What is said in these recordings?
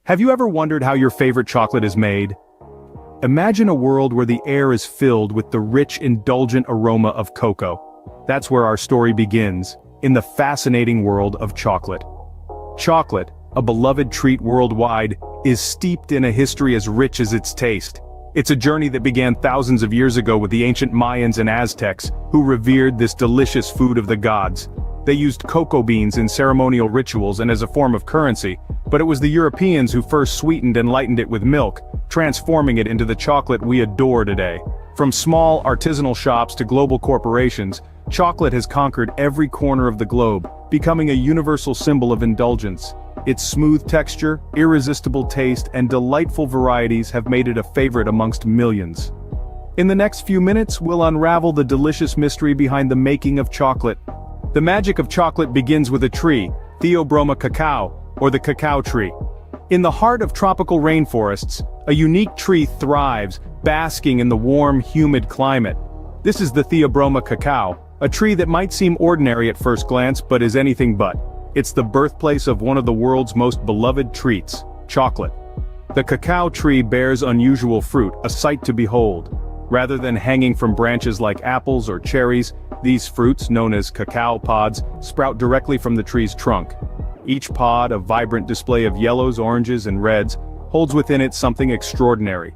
Have you ever wondered how your favorite chocolate is made? Imagine a world where the air is filled with the rich, indulgent aroma of cocoa. That's where our story begins, in the fascinating world of chocolate. Chocolate, a beloved treat worldwide, is steeped in a history as rich as its taste. It's a journey that began thousands of years ago with the ancient Mayans and Aztecs, who revered this delicious food of the gods. They used cocoa beans in ceremonial rituals and as a form of currency, but it was the Europeans who first sweetened and lightened it with milk, transforming it into the chocolate we adore today. From small artisanal shops to global corporations, chocolate has conquered every corner of the globe, becoming a universal symbol of indulgence. Its smooth texture, irresistible taste, and delightful varieties have made it a favorite amongst millions. In the next few minutes, we'll unravel the delicious mystery behind the making of chocolate. The magic of chocolate begins with a tree, Theobroma cacao, or the cacao tree. In the heart of tropical rainforests, a unique tree thrives, basking in the warm, humid climate. This is the Theobroma cacao, a tree that might seem ordinary at first glance but is anything but. It's the birthplace of one of the world's most beloved treats, chocolate. The cacao tree bears unusual fruit, a sight to behold. Rather than hanging from branches like apples or cherries, these fruits, known as cacao pods, sprout directly from the tree's trunk. Each pod, a vibrant display of yellows, oranges, and reds, holds within it something extraordinary.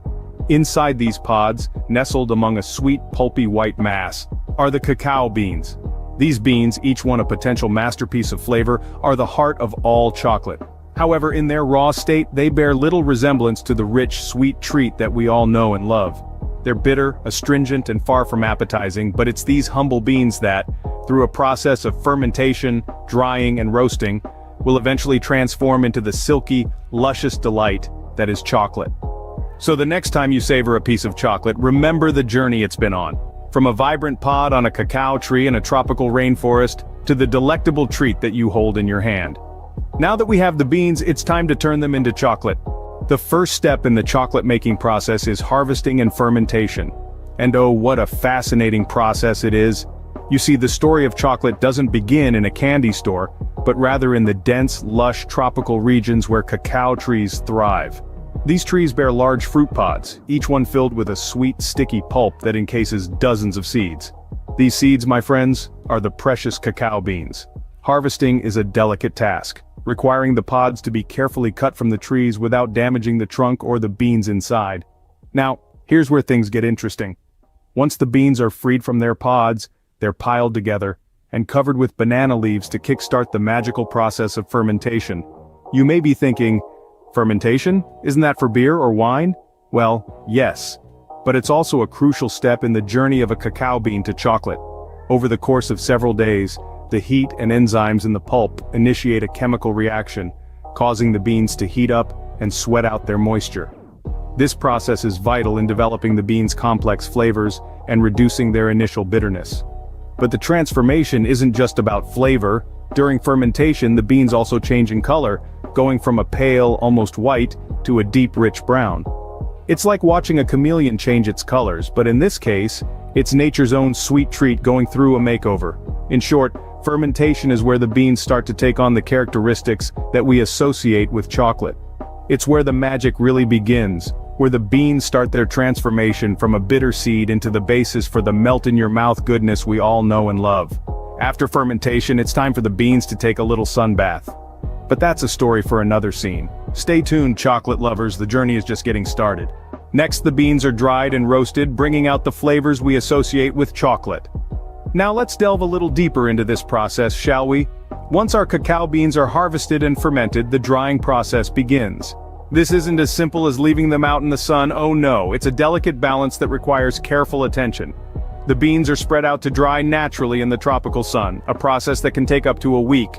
Inside these pods, nestled among a sweet, pulpy white mass, are the cacao beans. These beans, each one a potential masterpiece of flavor, are the heart of all chocolate. However, in their raw state, they bear little resemblance to the rich, sweet treat that we all know and love. They're bitter, astringent, and far from appetizing, but it's these humble beans that, through a process of fermentation, drying, and roasting, will eventually transform into the silky, luscious delight that is chocolate. So the next time you savor a piece of chocolate, remember the journey it's been on. From a vibrant pod on a cacao tree in a tropical rainforest, to the delectable treat that you hold in your hand. Now that we have the beans, it's time to turn them into chocolate. The first step in the chocolate-making process is harvesting and fermentation. And oh, what a fascinating process it is. You see, the story of chocolate doesn't begin in a candy store, but rather in the dense, lush tropical regions where cacao trees thrive. These trees bear large fruit pods, each one filled with a sweet, sticky pulp that encases dozens of seeds. These seeds, my friends, are the precious cacao beans. Harvesting is a delicate task, requiring the pods to be carefully cut from the trees without damaging the trunk or the beans inside. Now, here's where things get interesting. Once the beans are freed from their pods, they're piled together and covered with banana leaves to kickstart the magical process of fermentation. You may be thinking, fermentation? Isn't that for beer or wine? Well, yes. But it's also a crucial step in the journey of a cacao bean to chocolate. Over the course of several days, the heat and enzymes in the pulp initiate a chemical reaction, causing the beans to heat up and sweat out their moisture. This process is vital in developing the beans' complex flavors and reducing their initial bitterness. But the transformation isn't just about flavor. During fermentation, the beans also change in color, going from a pale, almost white, to a deep, rich brown. It's like watching a chameleon change its colors, but in this case, it's nature's own sweet treat going through a makeover. In short, fermentation is where the beans start to take on the characteristics that we associate with chocolate. It's where the magic really begins, where the beans start their transformation from a bitter seed into the basis for the melt-in-your-mouth goodness we all know and love. After fermentation, it's time for the beans to take a little sunbath. But that's a story for another scene. Stay tuned, chocolate lovers, the journey is just getting started. Next, the beans are dried and roasted, bringing out the flavors we associate with chocolate. Now let's delve a little deeper into this process, shall we? Once our cacao beans are harvested and fermented, the drying process begins. This isn't as simple as leaving them out in the sun, oh no, it's a delicate balance that requires careful attention. The beans are spread out to dry naturally in the tropical sun, a process that can take up to a week.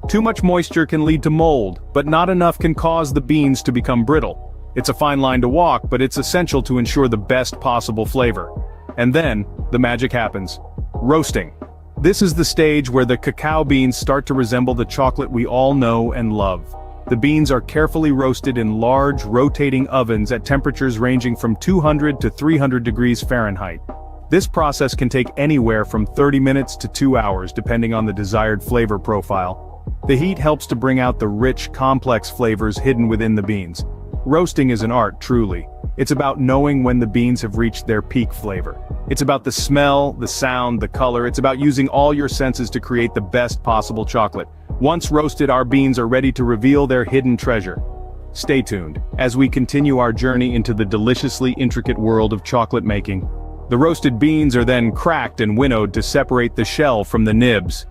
Too much moisture can lead to mold, but not enough can cause the beans to become brittle. It's a fine line to walk, but it's essential to ensure the best possible flavor. And then, the magic happens. Roasting. This is the stage where the cacao beans start to resemble the chocolate we all know and love. The beans are carefully roasted in large, rotating ovens at temperatures ranging from 200 to 300 degrees Fahrenheit. This process can take anywhere from 30 minutes to 2 hours depending on the desired flavor profile. The heat helps to bring out the rich, complex flavors hidden within the beans. Roasting is an art, truly. It's about knowing when the beans have reached their peak flavor. It's about the smell, the sound, the color. It's about using all your senses to create the best possible chocolate. Once roasted, our beans are ready to reveal their hidden treasure. Stay tuned as we continue our journey into the deliciously intricate world of chocolate making. The roasted beans are then cracked and winnowed to separate the shell from the nibs.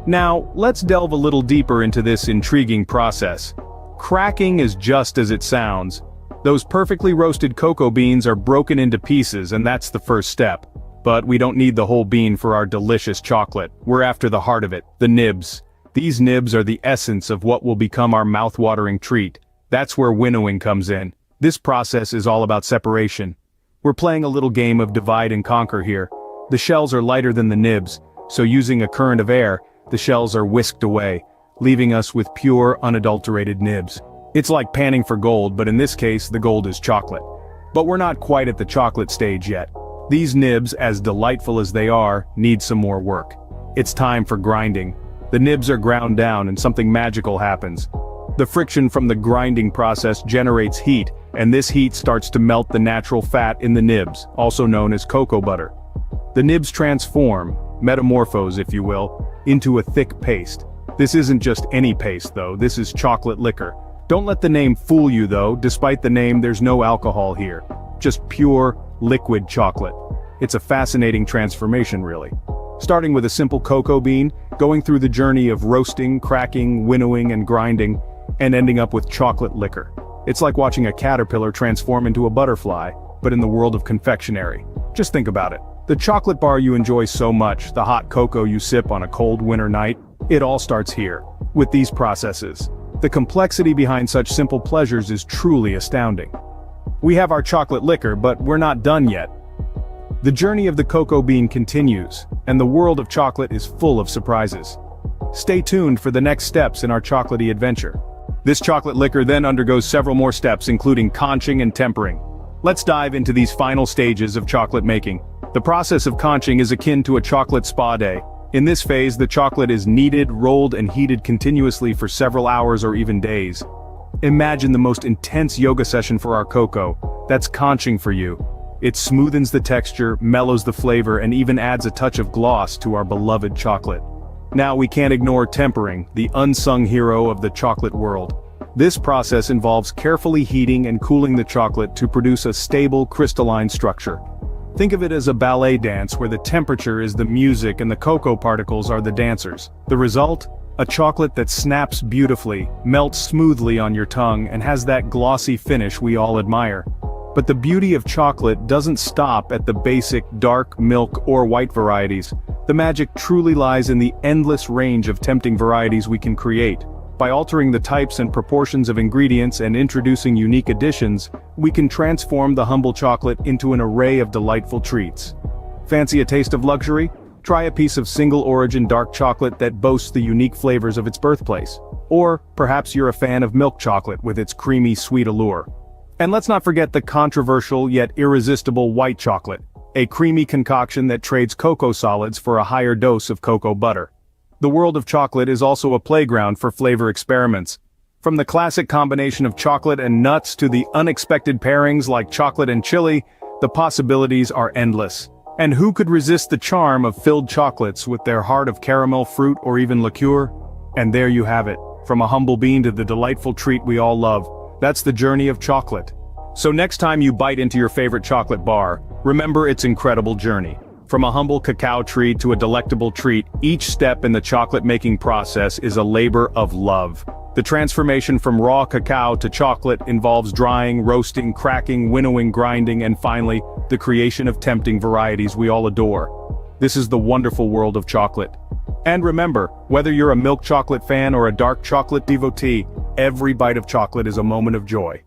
Now, let's delve a little deeper into this intriguing process. Cracking is just as it sounds. Those perfectly roasted cocoa beans are broken into pieces, and that's the first step. But we don't need the whole bean for our delicious chocolate. We're after the heart of it, the nibs. These nibs are the essence of what will become our mouth-watering treat. That's where winnowing comes in. This process is all about separation. We're playing a little game of divide and conquer here. The shells are lighter than the nibs, so using a current of air, the shells are whisked away, leaving us with pure, unadulterated nibs. It's like panning for gold, but in this case, the gold is chocolate. But we're not quite at the chocolate stage yet. These nibs, as delightful as they are, need some more work. It's time for grinding. The nibs are ground down and something magical happens. The friction from the grinding process generates heat, and this heat starts to melt the natural fat in the nibs, also known as cocoa butter. The nibs transform, metamorphose if you will, into a thick paste. This isn't just any paste though, this is chocolate liquor. Don't let the name fool you though, despite the name there's no alcohol here. Just pure, liquid chocolate. It's a fascinating transformation really. Starting with a simple cocoa bean, going through the journey of roasting, cracking, winnowing and grinding, and ending up with chocolate liquor. It's like watching a caterpillar transform into a butterfly, but in the world of confectionery. Just think about it. The chocolate bar you enjoy so much, the hot cocoa you sip on a cold winter night, it all starts here, with these processes. The complexity behind such simple pleasures is truly astounding. We have our chocolate liquor, but we're not done yet. The journey of the cocoa bean continues, and the world of chocolate is full of surprises. Stay tuned for the next steps in our chocolatey adventure. This chocolate liquor then undergoes several more steps including conching and tempering. Let's dive into these final stages of chocolate making. The process of conching is akin to a chocolate spa day. In this phase, the chocolate is kneaded, rolled, and heated continuously for several hours or even days. Imagine the most intense yoga session for our cocoa. That's conching for you. It smoothens the texture, mellows the flavor, and even adds a touch of gloss to our beloved chocolate. Now we can't ignore tempering, the unsung hero of the chocolate world. This process involves carefully heating and cooling the chocolate to produce a stable, crystalline structure. Think of it as a ballet dance where the temperature is the music and the cocoa particles are the dancers. The result? A chocolate that snaps beautifully, melts smoothly on your tongue, and has that glossy finish we all admire. But the beauty of chocolate doesn't stop at the basic dark, milk, or white varieties. The magic truly lies in the endless range of tempting varieties we can create. By altering the types and proportions of ingredients and introducing unique additions, we can transform the humble chocolate into an array of delightful treats. Fancy a taste of luxury? Try a piece of single-origin dark chocolate that boasts the unique flavors of its birthplace. Or, perhaps you're a fan of milk chocolate with its creamy, sweet allure. And let's not forget the controversial yet irresistible white chocolate, a creamy concoction that trades cocoa solids for a higher dose of cocoa butter. The world of chocolate is also a playground for flavor experiments. From the classic combination of chocolate and nuts to the unexpected pairings like chocolate and chili, the possibilities are endless. And who could resist the charm of filled chocolates with their heart of caramel, fruit, or even liqueur? And there you have it, from a humble bean to the delightful treat we all love. That's the journey of chocolate. So next time you bite into your favorite chocolate bar, remember its incredible journey. From a humble cacao tree to a delectable treat, each step in the chocolate-making process is a labor of love. The transformation from raw cacao to chocolate involves drying, roasting, cracking, winnowing, grinding, and finally, the creation of tempting varieties we all adore. This is the wonderful world of chocolate. And remember, whether you're a milk chocolate fan or a dark chocolate devotee, every bite of chocolate is a moment of joy.